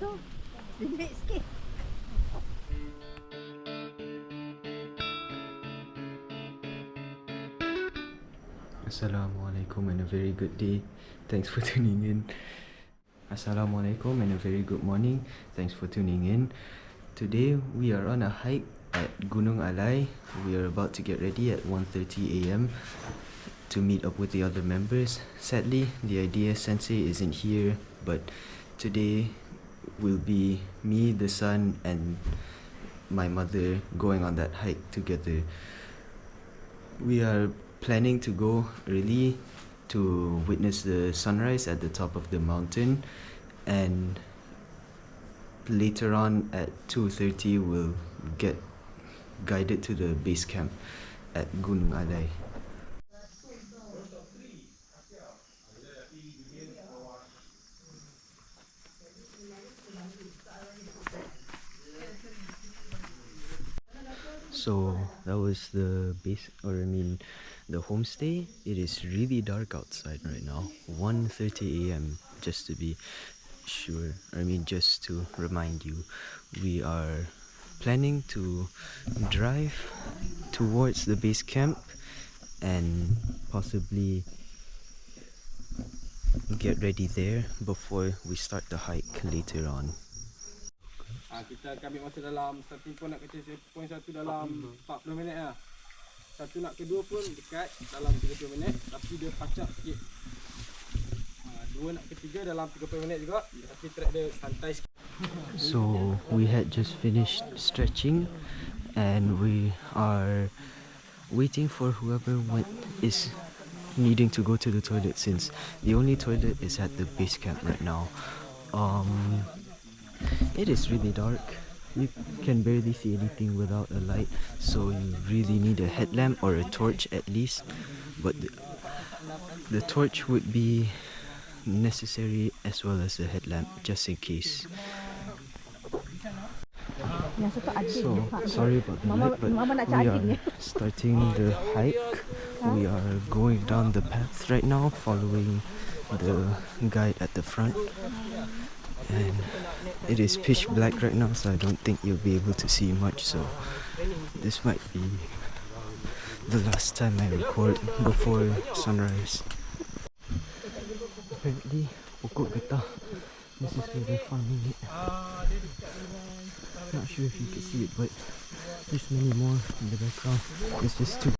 tu. Limit sikit. Assalamualaikum and a very good day. Thanks for tuning in. Assalamualaikum and a very good morning. Thanks for tuning in. Today we are on a hike at Gunung Alai. We are about to get ready at 1:30 a.m. to meet up with the other members. Sadly, the idea sensei isn't here, but today will be me, the son, and my mother going on that hike together. We are planning to go early to witness the sunrise at the top of the mountain, and later on at 2:30 we'll get guided to the base camp at Gunung Alai. So that was the base, the homestay. It is really dark outside right now. 1:30 a.m. just to be sure. Just to remind you, we are planning to drive towards the base camp and possibly get ready there before we start the hike later on. Kita akan ambil masa dalam starting point nak kecil point 1 dalam 40 minit lah. Satu nak kedua pun dekat dalam 30 minit tapi dia pacak sikit. Dua nak ketiga dalam 30 minit juga tapi track dia santai sikit. So we had just finished stretching and we are waiting for whoever is needing to go to the toilet, since the only toilet is at the base camp right now. It is really dark. You can barely see anything without a light, so you really need a headlamp or a torch at least. But the torch would be necessary as well as a headlamp, just in case. So sorry about the light, but we are starting the hike. We are going down the path right now, following the guide at the front. And it is pitch black right now, so I don't think you'll be able to see much, so this might be the last time I record before sunrise. Apparently, pokok getah. This is where they're farming it. Not sure if you can see it, but there's many more in the background. It's just too.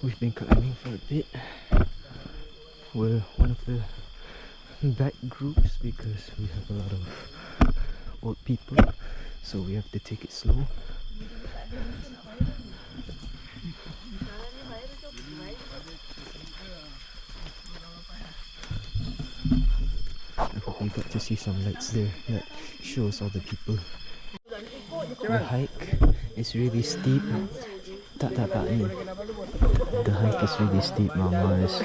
We've been climbing for a bit. We're one of the back groups because we have a lot of old people, so we have to take it slow. I hope you got to see some lights there that shows all the people. The hike is really steep. The hike is really steep. Mama is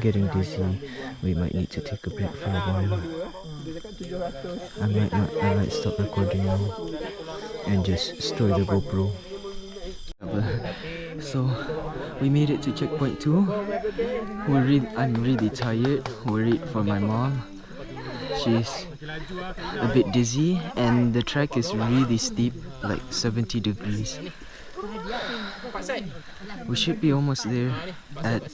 getting dizzy. We might need to take a break for a while. I might stop recording now and just store the GoPro. So we made it to checkpoint 2. I'm really tired, worried for my mom. She's a bit dizzy and the track is really steep, like 70 degrees. We should be almost there at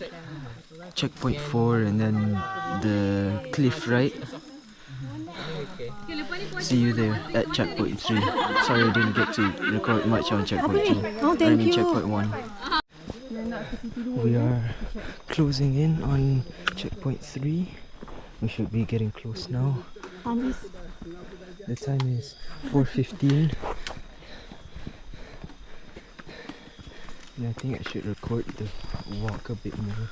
checkpoint 4 and then the cliff, right? See you there at checkpoint 3. Sorry I didn't get to record much on checkpoint 2. Checkpoint 1. We are closing in on checkpoint 3. We should be getting close now. The time is 4:15. And I think I should record the walk a bit more.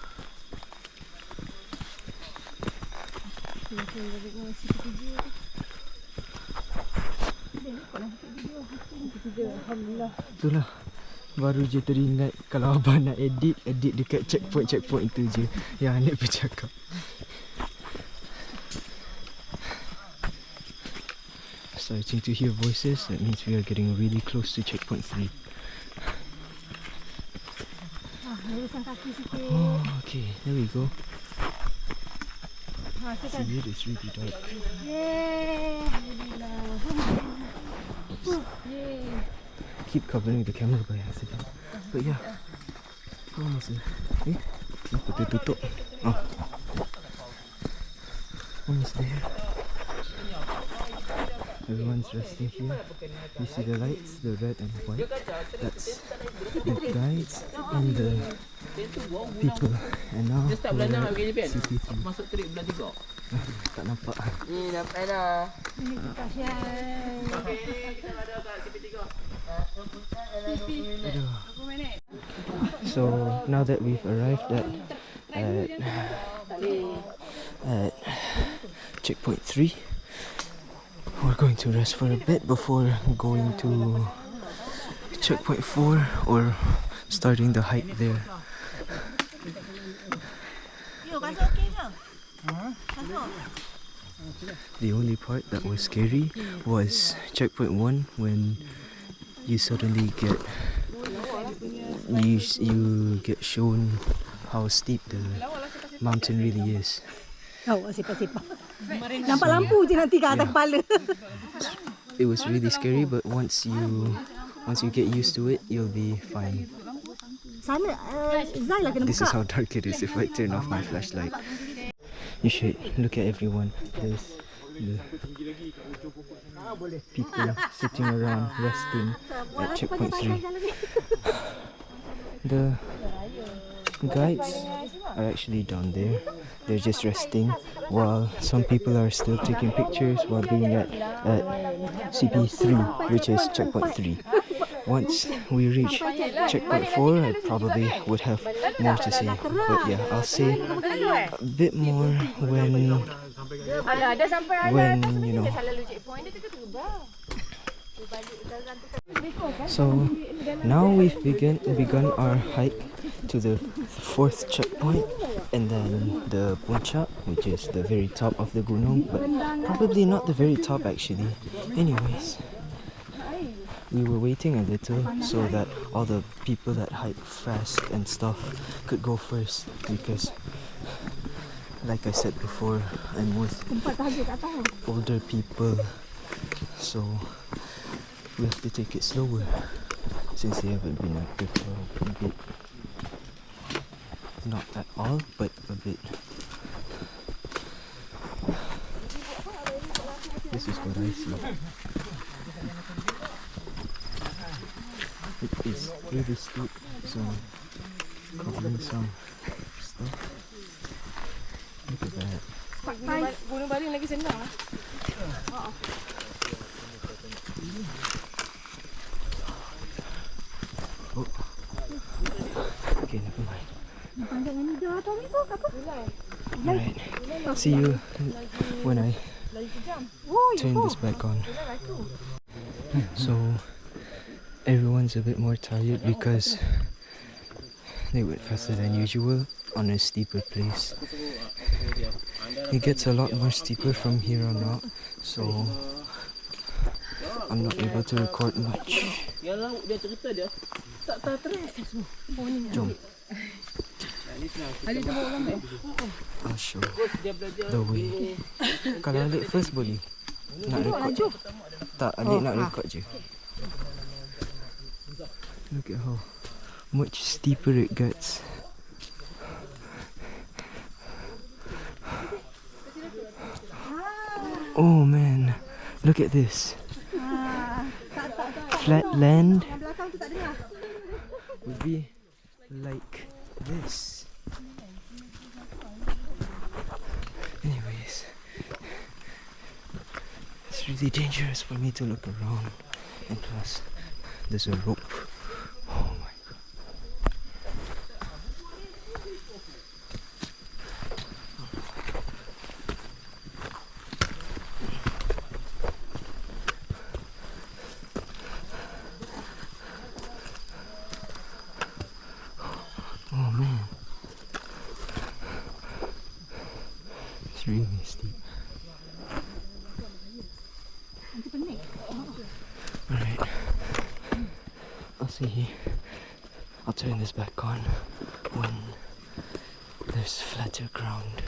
Itulah, baru je teringat kalau abang nak edit dekat checkpoint tu je yang Alif bercakap. starting to hear voices. That means we are getting really close to checkpoint 3. Luruskan kaki sikit. Oh, okay, there we go. Sikat. See, it is really dark. Yeay. Alhamdulillah. Yeay. Keep covering the camera by accident. But yeah, almost there. Kenapa dia tutup? Oh, almost there. Everyone's resting here. You see the lights, the red and white. That's the guides and the people. And now we're at CP3. Masuk trip belah 3. Tak nampak. Ni dapat dah. Ini kita syai. Aduh. So now that we've arrived at checkpoint 3, we're going to rest for a bit before going to checkpoint 4 or starting the hike there. The only part that was scary was checkpoint 1 when you suddenly get you get shown how steep the mountain really is. Oh, sipah-sipah. Nampak lampu je nanti kat atas kepala. It was really scary, but once you get used to it, you'll be fine. Sana Zai lah kena This is buka. how dark it is if I turn off my flashlight. You should look at everyone. There's the people sitting around resting at checkpoint 3. The guides are actually down there. They're just resting while some people are still taking pictures while being at CP3, which is checkpoint 3. Once we reach checkpoint 4, I probably would have more to say. But yeah, I'll say a bit more when you know. So now we've begun our hike to the 4th checkpoint, and then the puncak, which is the very top of the gunung, but probably not the very top actually. Anyways, we were waiting a little so that all the people that hike fast and stuff could go first, because like I said before, I'm with older people, so we have to take it slower since they haven't been active for a bit. Not at all, but a bit. This is what I see. It is really steep, so probably some stuff. Look at that. Gunung baring lagi senang. Oh. Okay, never mind. Alright, see you when I turn this back on. So everyone's a bit more tired because they went faster than usual on a steeper place. It gets a lot more steeper from here on out, so I'm not able to record much. Dia cerita dia tak terus. Jom, Alif tengok gambar. I'll show the way. Kalau Alif first boleh nak record? Tak, Alif nak record je. Look at how much steeper it gets. Oh man, look at this. Flat land would be like this. Anyways, it's really dangerous for me to look around, and plus there's a rope. Oh my god. Oh man, it's really steep. Alright. I'll see. I'll turn this back on when there's flatter ground.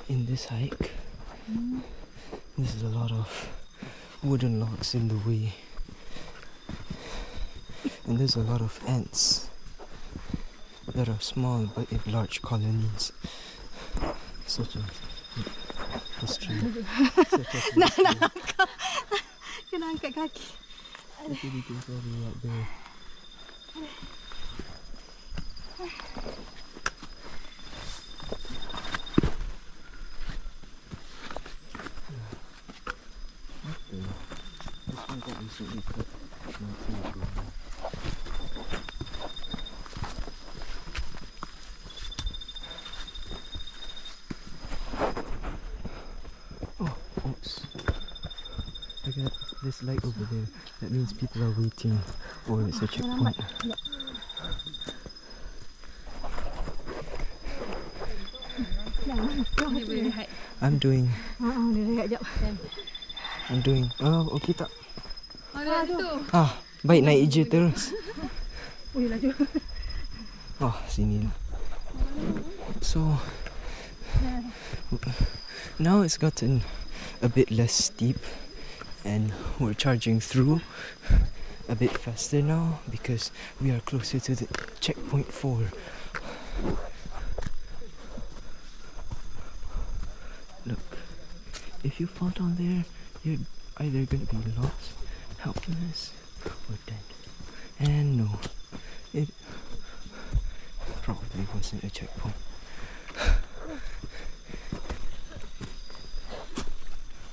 In this hike, there's a lot of wooden logs in the way. And there's a lot of ants that are small but in large colonies. Such a history. Nak angkat. Kena angkat kaki. Maybe we can probably out there. This one got recently cut. Not too sure. Oops. Look at this light over there. That means people are waiting or it's a checkpoint. I'm doing. Oh, okay tak? Baik naik je terus. Oh, sini lah. So now it's gotten a bit less steep and we're charging through a bit faster now because we are closer to the checkpoint 4. Look, if you fall down there, you're either going to be lost, helpless, or dead. And no, it probably wasn't a checkpoint.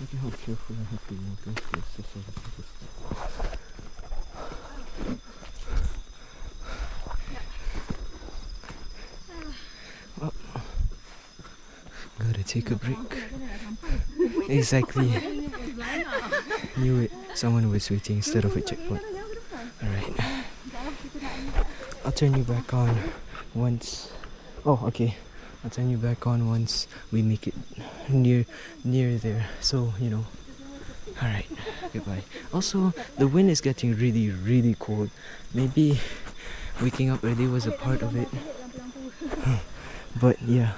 Look at how careful I have to walk like this to sort of get this. Well, gotta take a break. Exactly. Knew it. Someone was waiting instead of a checkpoint. Alright. I'll turn you back on once. Oh, okay. I'll turn you back on once we make it near there. So, you know. Alright, goodbye. Also, the wind is getting really, really cold. Maybe waking up early was a part of it. But yeah.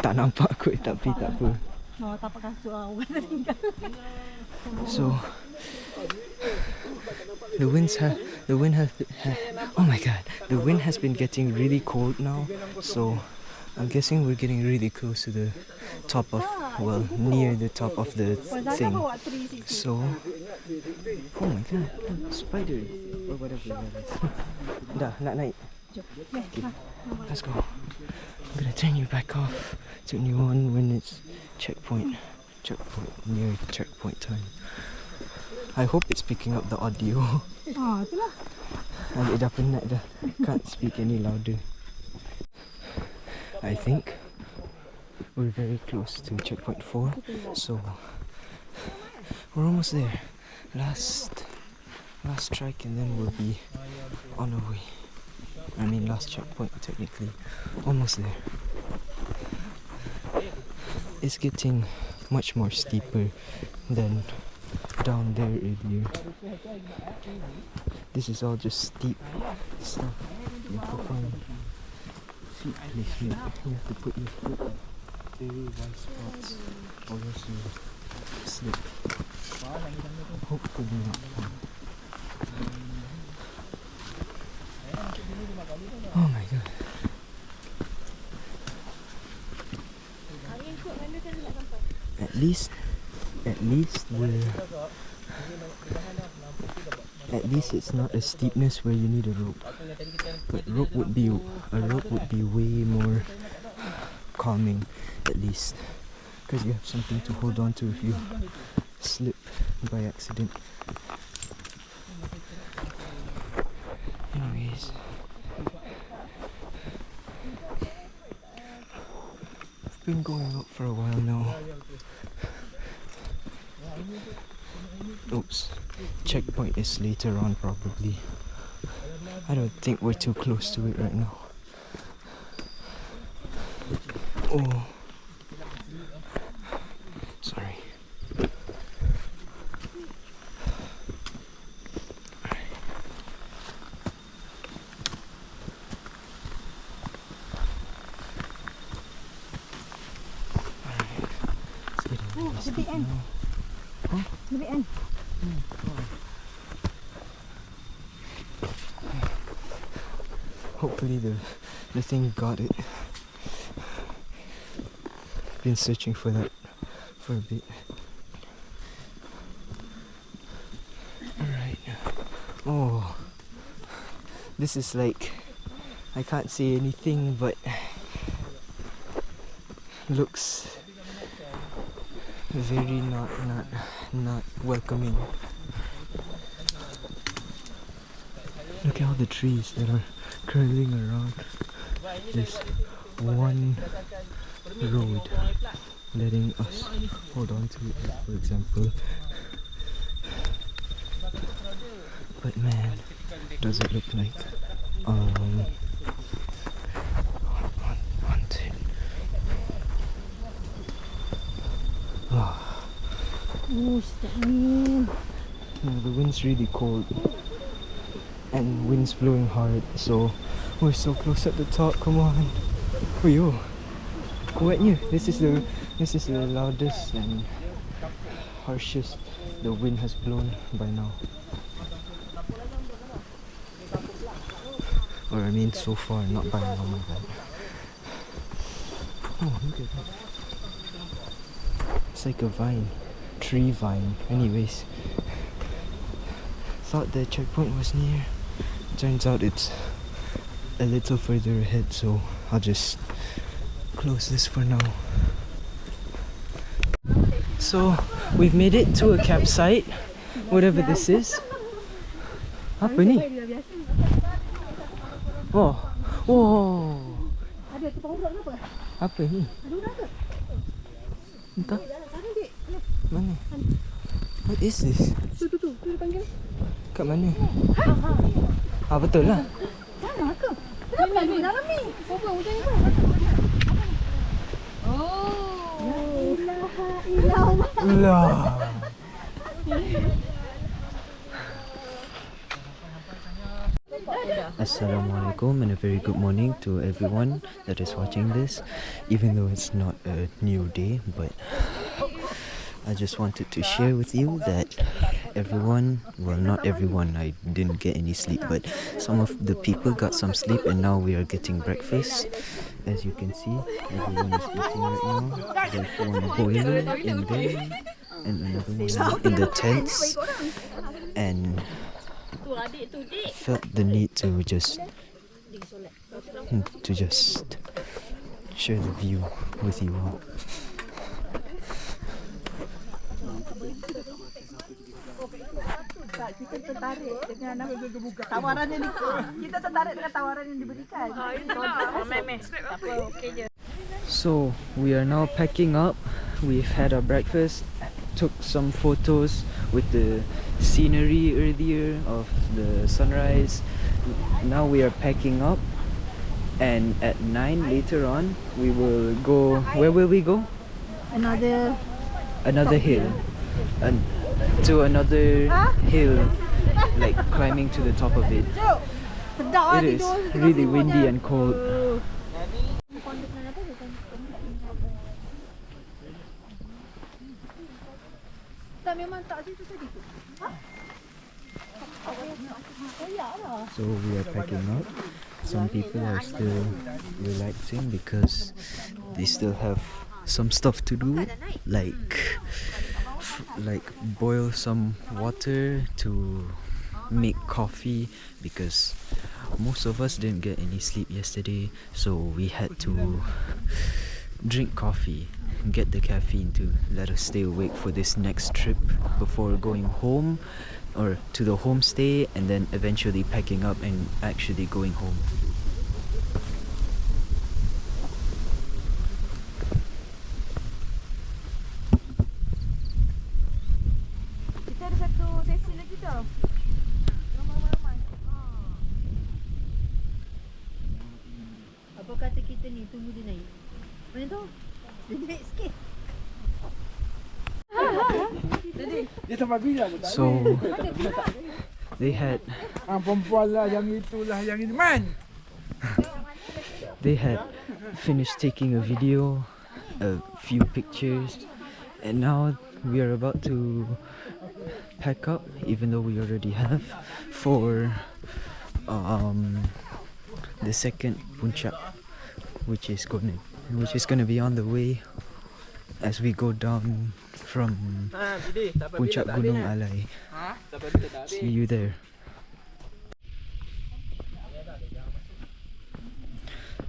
Tak nampak kot tapi tak apa. Tapak kasut lah, orang tinggal. So the wind has been getting really cold now, so I'm guessing we're getting really close to the top of, well, near the top of the thing. So, oh my god, spider or whatever that is. Dah, nak naik. Okay, let's go. I'm gonna turn you back off, turn you on when it's near checkpoint time. I hope it's picking up the audio. Itulah. Adik dah penat dah. Can't speak any louder. I think we're very close to checkpoint 4. So we're almost there. Last strike and then we'll be on our way. I mean last checkpoint technically. Almost there. It's getting much more steeper than down there earlier. This is all just steep stuff. You have to find feet placement. You have to put your foot in very wide spots or else you slip. Hopefully not fun. Oh my god. At least it's not a steepness where you need a rope. But a rope would be way more calming, at least, because you have something to hold on to if you slip by accident. Anyways, I've been going up for a while now. Oops, checkpoint is later on probably. I don't think we're too close to it right now. Oh. Sorry. Oh, lebih kan? Huh? Lebih kan? Hopefully the thing got it. Been searching for that for a bit. Alright. Oh, this is like, I can't say anything, but looks very not welcoming. Look at all the trees that are curling around this one road, letting us hold on to it, for example. But man, does it look like haunted. Oh, sedap ni. The wind's really cold and wind's blowing hard, so we're so close at the top. Come on. Oh yo, kuatnya. This is the loudest and harshest the wind has blown by now. Or I mean so far, not by now, my bad. Oh, look at that. It's like a vine. Tree vine. Anyways, thought the checkpoint was near. Turns out it's a little further ahead, so I'll just close this for now. So we've made it to a campsite, whatever this is. Apa ni? Oh, oh. Ada tukang urut ke apa? Apa ni? Ada urut ke? Entah. Sana dik. Mana? What is this? Tu dia panggil. Kat mana? Ah, betul lah. Sana ke? Kenapa ni dalam ni? Apa hujan ni pun? Oh. La ilaha illallah. Assalamualaikum and a very good morning to everyone that is watching this, even though it's not a new day, but I just wanted to share with you that everyone, well, not everyone, I didn't get any sleep, but some of the people got some sleep, and now we are getting breakfast. As you can see, everyone is eating right now. There's one boiler in there and another one in the tents, and felt the need to just share the view with you all. Kita tertarik dengan tawaran yang kita tertarik dengan tawaran yang diberikan. So we are now packing up. We've had our breakfast, took some photos with the scenery earlier of the sunrise. Now we are packing up, and at 9 later on we will go. Where will we go? Another hill. To another hill, like climbing to the top of it. It is really windy and cold. So we are packing up. Some people are still relaxing because they still have some stuff to do, like boil some water to make coffee, because most of us didn't get any sleep yesterday, so we had to drink coffee, get the caffeine to let us stay awake for this next trip before going home or to the homestay, and then eventually packing up and actually going home. Apa kata kita ni tunggu dia naik? Mana tahu Dia sampai bila tu? So they had Perempuan lah yang itulah yang ini. Man! they had finished taking a video, a few pictures, and now we are about to pack up, even though we already have, for the second puncak, which is gonna be on the way as we go down from puncak Gunung Alai. See you there.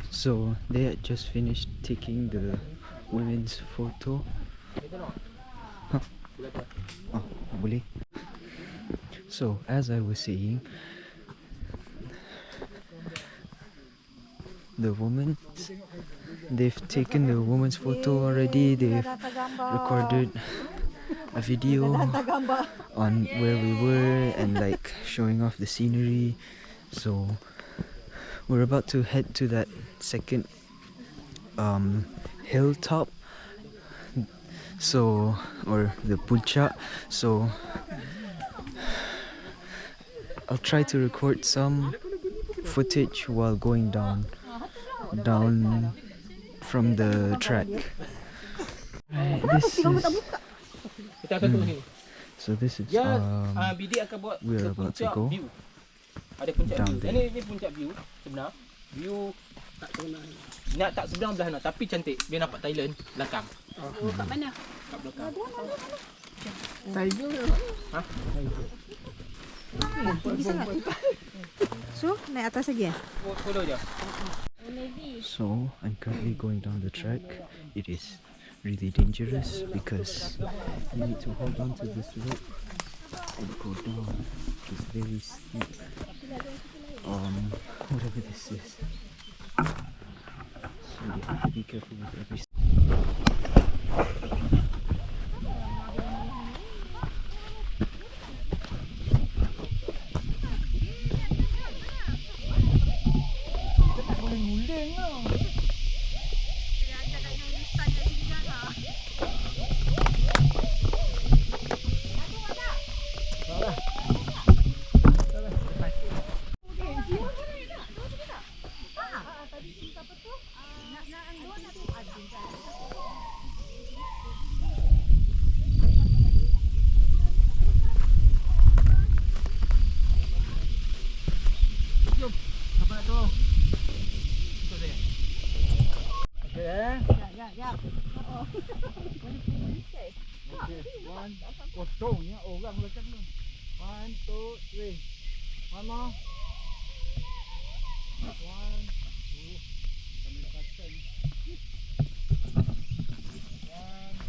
So they had just finished taking the women's photo. Huh? Oh, boleh. So as I was saying, the women, they've taken the woman's photo already. They've recorded a video on where we were and like showing off the scenery. So we're about to head to that second hilltop, so, or the puncak. So I'll try to record some footage while going down from the track. This is Kita akan tunggu sini. so this is Bidik akan buat we're about to go view. Ada puncak down view. there. Ini puncak view sebenar. View tak sebenar. Nak tak sebenar belah sana tapi cantik. Dia nampak Thailand belakang. Oh, kat mana? Kat belakang. Ha? So, naik atas lagi Follow je. So I'm currently going down the track. It is really dangerous because you need to hold on to this rope and go down. It's very steep. Whatever this is. So you have to be careful with every step. Potongnya orang belakang tu. 1, 2, 3. One more. 1, 2. Kami kacang. 1,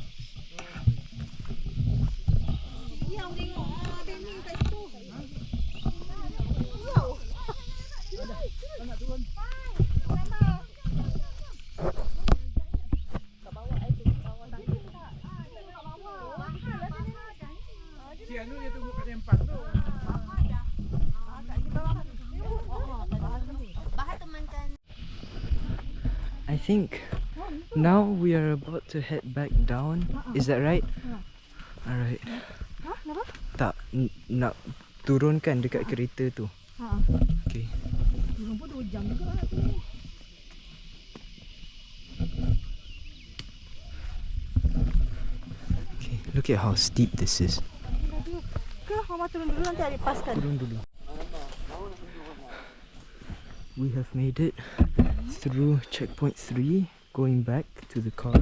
2. Yang tengok timing kat situ. Kau nak turun? Sian tu dia tunggu kat tempat tu. I think now we are about to head back down. Is that right? Alright. Tak, nak turunkan dekat kereta tu. Okay. Okay, look at how steep this is. Mama turun dulu nanti Alif paskan. Turun dulu. We have made it through checkpoint 3, going back to the car.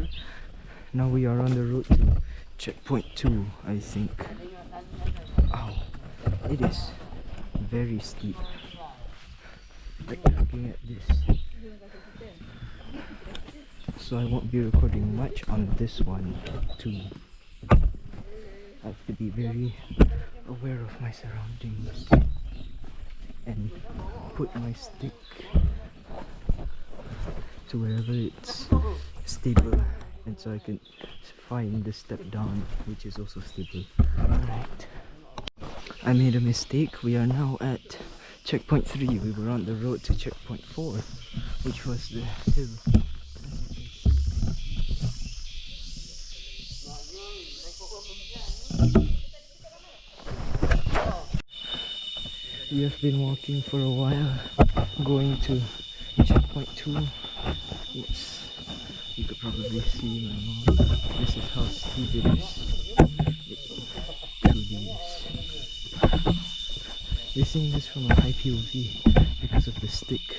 Now we are on the road to checkpoint 2, I think. Ow, it is very steep. Like looking at this. So I won't be recording much on this one too. I have to be very aware of my surroundings and put my stick to wherever it's stable, and so I can find the step down which is also stable. Alright, I made a mistake. We are now at checkpoint 3. We were on the road to checkpoint 4, which was the hill. We have been walking for a while, going to checkpoint 2. Yes, you could probably see my mom. This is how steep it is. It truly is. You're seeing this from a high POV because of the stick.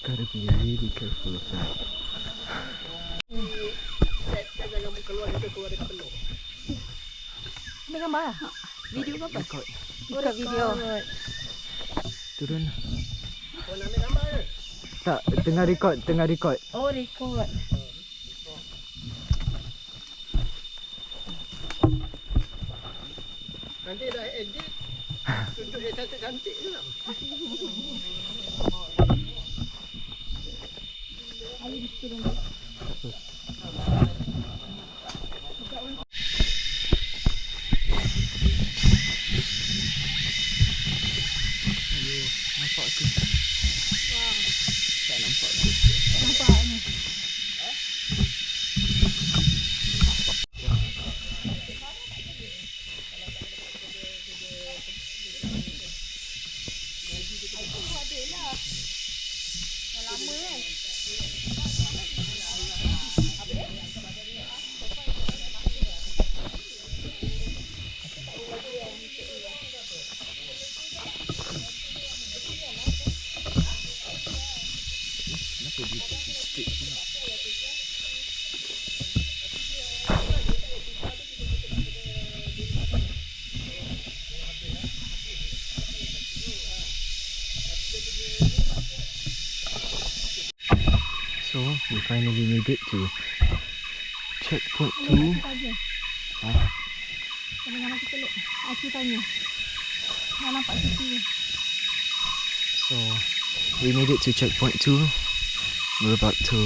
Gotta be really careful of that. Ambil gambar lah. Video ke apa? Record. Record video. Turun. Tak, tengah record, tengah record. Oh, record. Nanti dah edit. Tunjuk yang cantik-cantik je lah. Nampak tu. Tak nampak tu. Nampak ni. Kenapa dia stick pula? So, we finally made it to checkpoint 2. Hah? Jangan mati peluk. Aku tanya. Nak nampak cuti ni. So, we made it to checkpoint 2. We're about to,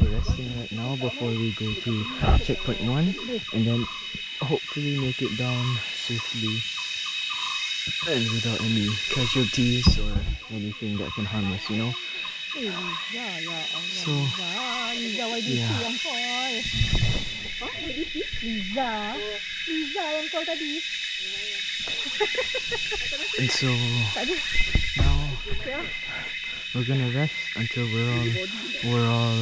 we're resting right now before we go to checkpoint 1 and then hopefully make it down safely and without any casualties or anything that can harm us, you know? Liza, ya Allah. So, Liza YDP yeah. yang call. Oh, YDP? Liza. Liza yang call tadi. And so, Tadi. now we're gonna rest until we're all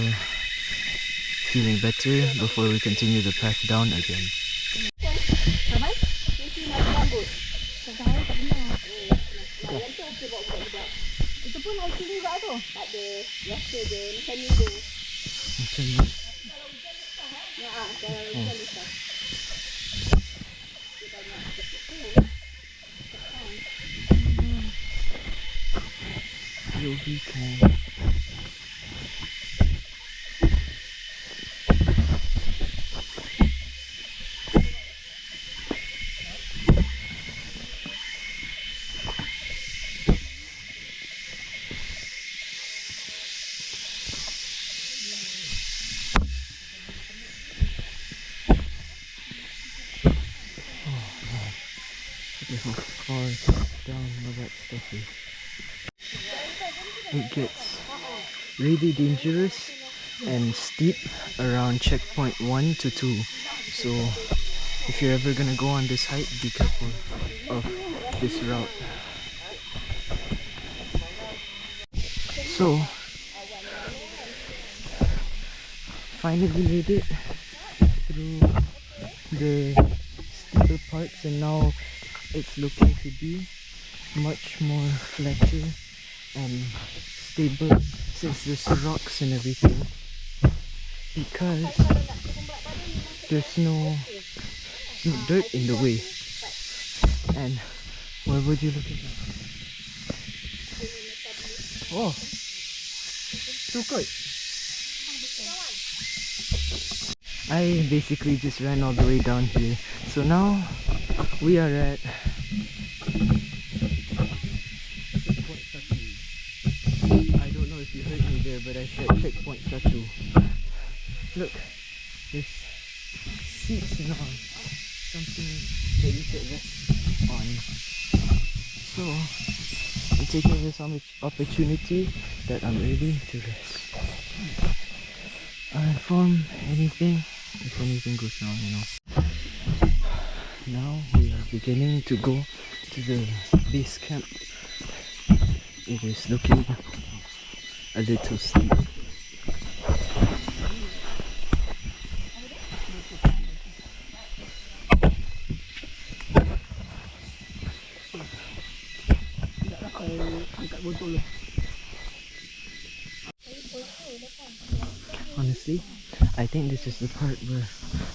feeling better before we continue the path down again. Ramai? Mesti nak rambut. Tak tahu, tak benar. Itu pun hiking juga tu. Tak ada. Biasa je. Macam ni tu. Macam ni. Ya, kalau macam ni tak. Yogi can. Look how far down all that stuff is. It gets really dangerous and steep around checkpoint 1 to 2. So if you're ever gonna go on this hike, be careful of this route. So finally made it through the steeper parts and now it's looking to be much more flatter and stable since there's rocks and everything, because there's no dirt in the way. And where would you look at that? Oh, so good. I basically just ran all the way down here, so now we are at I don't know if you heard me there, but I said checkpoint Satu. Look, there's seats and all. Something that you could rest on. So I'm taking this opportunity that I'm ready to rest. I'll inform anything if anything goes wrong, you know. Now we are beginning to go to the base camp. It is looking a little steep. Honestly, I think this is the part where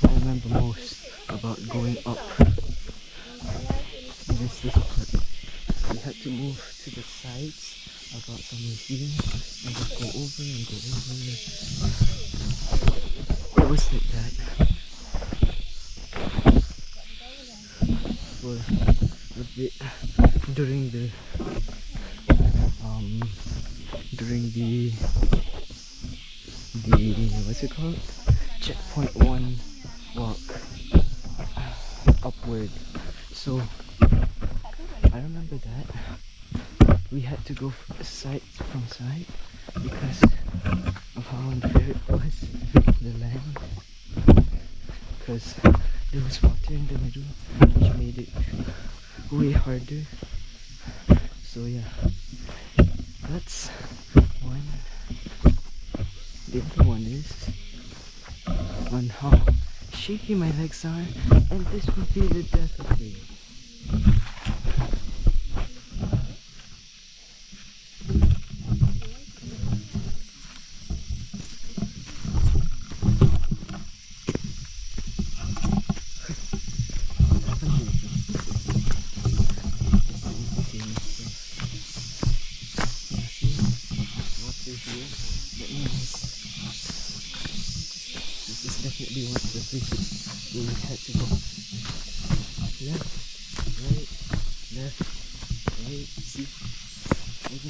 I remember most about going up. This part. We had to move to the sides about somewhere here and just go over and go over. It was like that for a bit during the what's it called? Checkpoint 1 walk upward. So I remember that we had to go side from side because of how unfair it was, the land, because there was water in the middle which made it way harder. So yeah, that's one. The other one is on how shaky my legs are, and this would be the death of me. Definitely one of the places where we had to go left, right, see, we can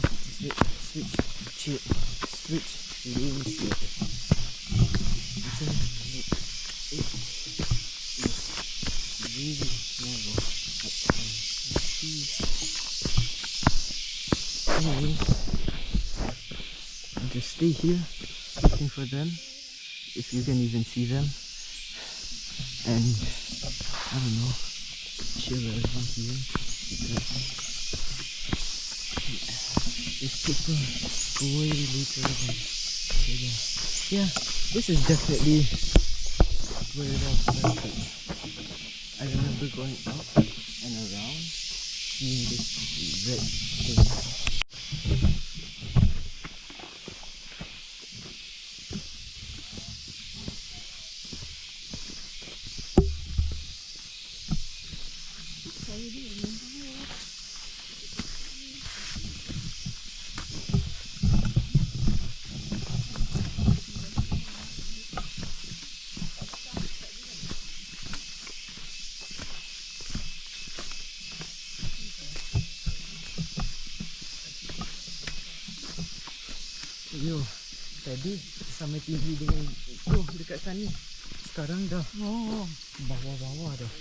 switch lanes here. It is really narrow at times. Anyways, I'll just stay here looking for them, if you can even see them, and I don't know, chill around here because these people go way later on. So yeah, this is definitely where it all started. I remember going up and around, seeing this red thing. Yo, tadi sama TV dengan itu dekat sana. Sekarang dah bawah-bawah dah.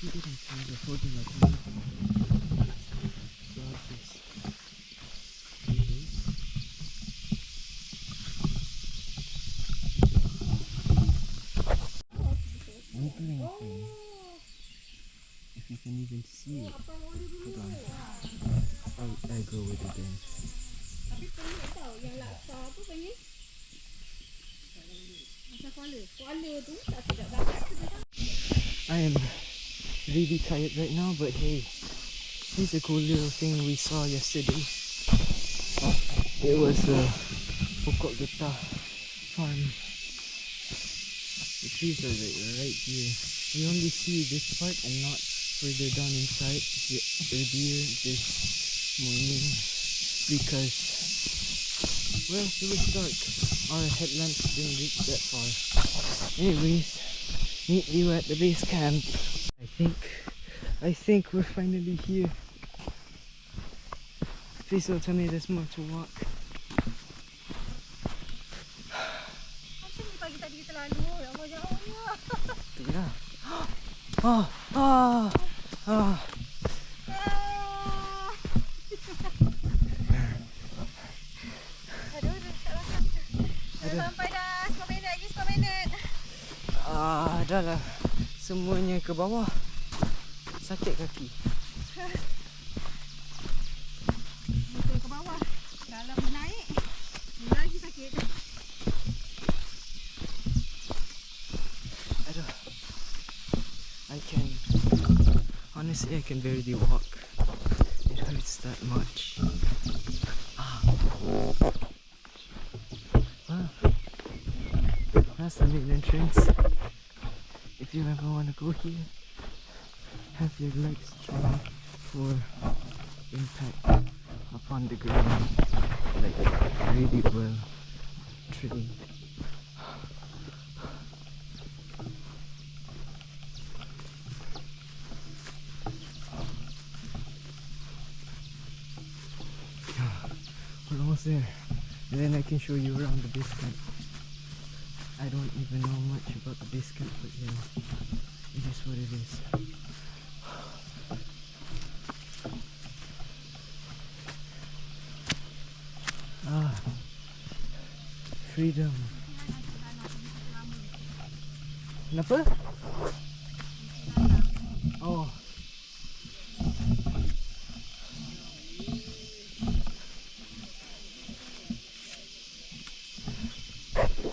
Kita dah try recording lagi. So this. If you can even see it. Hold on. I'll go with it again. Tapi pelik tau yang laksa tu panggil. Macam kuala tu tak sedap banget tu. I am really tired right now, but hey, here's a cool little thing we saw yesterday. It was a pokok getah farm. The trees are right here. We only see this part and not further down inside earlier this morning because, well, it was dark. Our headlamps didn't reach that far. Anyways, meet you at the base camp. I think we're finally here. Please don't tell me there's more to walk. Macam ni pagi tadi kita lalu. Ya Allah, jauhnya. Yeah. Oh, oh, oh. Aduh, tak makan. Dah sampai dah. 10 minit lagi, 10 minit. Dah lah. Semuanya ke bawah. Sakit kaki. Betul ke bawah. Kalau menaik, lagi sakit. Aduh. Honestly, I can barely walk. It hurts that much. That's the main entrance. If you ever want to go here, have your legs strong for impact upon the ground. Like really well trained. We're almost there, and then I can show you around the base camp. I don't even know much about the base camp, but yeah, it is what it is. Freedom. Kenapa? Oh.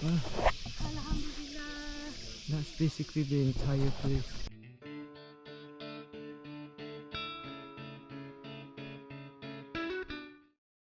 Well, Alhamdulillah. that's basically the entire place.